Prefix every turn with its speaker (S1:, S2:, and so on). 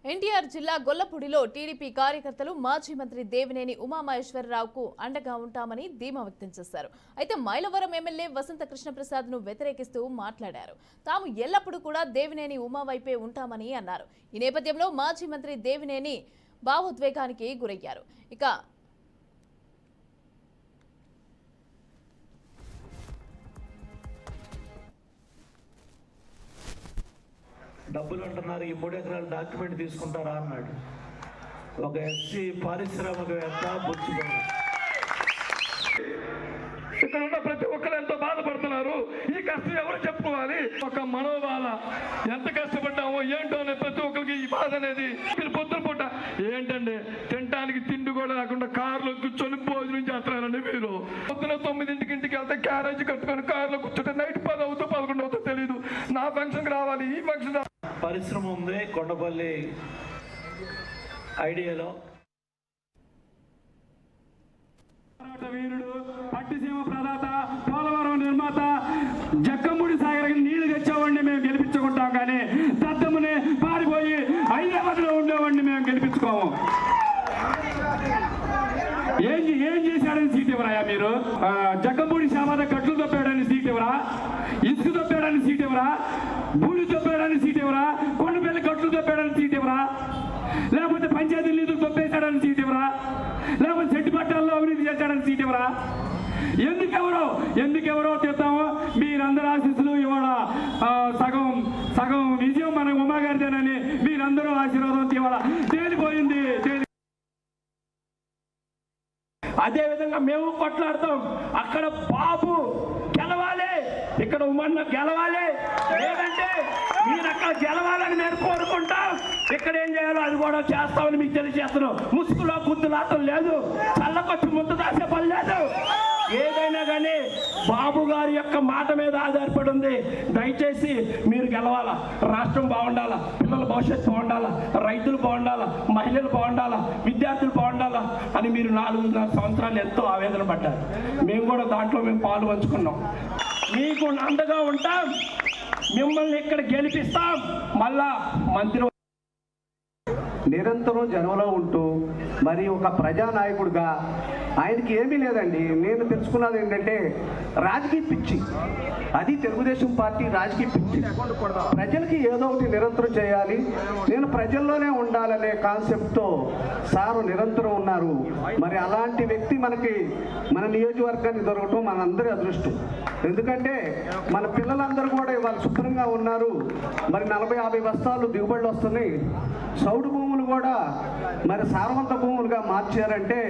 S1: ఎన్టీఆర్ జిల్లా గొల్లపూడిలో టీడీపీ కార్యకర్తలు మాజీ మంత్రి దేవినేని ఉమామహేశ్వరరావుకు అండగా ఉంటామని ధీమా వ్యక్తం చేశారు. అయితే మైలవరం ఎమ్మెల్యే వసంత కృష్ణప్రసాద్ ను వ్యతిరేకిస్తూ మాట్లాడారు. తాము ఎల్లప్పుడూ కూడా దేవినేని ఉమా వైపే ఉంటామని అన్నారు. ఈ నేపథ్యంలో మాజీ మంత్రి దేవినేని భావోద్వేగానికి గురయ్యారు. ఇక
S2: డబ్బులు అంటున్నారు, ఈ 3 ఎకరాల డాక్యుమెంట్ తీసుకుంటారా అన్నాడు. ఒక ఎస్సీ పారిశ్రామికవేత్త బుచ్చిబాబు.
S3: ఇక్కడ ఉన్న ప్రతి ఒక్కరు ఎంతో బాధపడుతున్నారు. ఈ కష్టం ఎవరు చెప్పుకోవాలి? ఒక మనోబాధ, ఎంత కష్టపడ్డామో ఏంటో అనే ప్రతి ఒక్కరికి ఈ బాధ అనేది. మీరు పొద్దున పూట ఏంటండి తినడానికి తిండి కూడా లేకుండా కారులో కూర్చొని భోజనం చేస్తున్నారండి. మీరు పొద్దున 9ంటికి ఇంటికి వెళ్తే క్యారేజ్ కట్టుకొని కారులో కూర్చుంటే నైట్ 10 అవుతూ 11 అవుతూ తెలియదు. నా ఫంక్షన్కి రావాలి, ఈ ఫంక్షన్
S2: పరిశ్రమ ఉంది కొండపల్లి ఐడియాలో.
S3: వీరుడు, పట్టిసీమ ప్రదాత, పోలవరం నిర్మాత, జక్కముడి సాగర్ నీళ్లు తెచ్చేవాడిని మేము గెలిపించుకుంటాం, కానీ దద్దముని పారిపోయి హైదరాబాద్ లో ఉండేవాడిని మేము గెలిపించుకోము. ఏం చేశాడని సీట్ ఇవ్వరాయా మీరు? జక్కముడి శామద కట్లు తొప్పాడని సీట్ ఇవ్వరా? ఇసుక తొప్పాడని సీట్ ఇవ్వరా? భూమి తొప్పాడని సీట్ ఇవ్వరా? కొండపల్లి కట్లు తొప్పాడని సీట్ ఇవ్వరా? లేకపోతే పంచాయతీ నిధులు తొప్పేశాడని సీట్ ఇవ్వరా? లేకపోతే చెట్టు పట్టాల్లో అవినీతి చేశాడని సీట్ ఇవ్వరా? ఎందుకెవరో చెప్తాము. మీరందరూ ఆశీస్సులు ఇవాళ సగం విజయం మన ఉమా గారిదేనని మీరందరూ ఆశీర్వాదం ఇవాళ తేలిపోయింది. అదేవిధంగా మేము కొట్లాడతాం. అక్కడ బాబు గెలవాలి, ఇక్కడ ఉమన్న గెలవాలి, లేదంటే మీరు అక్కడ గెలవాలని మేము కోరుకుంటాం. ఇక్కడ ఏం చేయాలో అది కూడా చేస్తామని మీకు తెలియజేస్తున్నాం. ముసుగులో గుద్దులాటం లేదు, చల్లకొచ్చి ముద్ద దాసే పని లేదు. ఏదైనా కానీ బాబు గారి యొక్క మాట మీద ఆధారపడి ఉంది. దయచేసి మీరు గెలవాలా, రాష్ట్రం బాగుండాలా, పిల్లల భవిష్యత్తు బాగుండాలా, రైతులు బాగుండాలా, మహిళలు బాగుండాలా, విద్యార్థులు బాగుండాలా అని మీరు 4.5 సంవత్సరాలు ఎంతో ఆవేదన పడ్డారు. మేము కూడా దాంట్లో పాలు పంచుకున్నాం. మీకు అండగా ఉంటాం, మిమ్మల్ని ఇక్కడ గెలిపిస్తాం. మళ్ళా మంత్రి
S4: నిరంతరం జనంలో ఉంటూ మరి ఒక ప్రజానాయకుడిగా ఆయనకి ఏమీ లేదండి. నేను తెలుసుకున్నది ఏంటంటే రాజకీయ పిచ్చి, అది తెలుగుదేశం పార్టీ రాజకీయ పిచ్చి. ప్రజలకి ఏదో ఒకటి నిరంతరం చేయాలి, నేను ప్రజల్లోనే ఉండాలనే కాన్సెప్ట్తో సారు నిరంతరం ఉన్నారు. మరి అలాంటి వ్యక్తి మనకి మన నియోజకవర్గానికి దొరకటం మనందరి అదృష్టం. ఎందుకంటే మన పిల్లలందరూ కూడా ఇవాళ శుభ్రంగా ఉన్నారు. మరి 40-50 బస్తాలు దిగుబడులు వస్తున్నాయి. సౌడు భూములు కూడా మరి సారవంత భూములుగా మార్చారంటే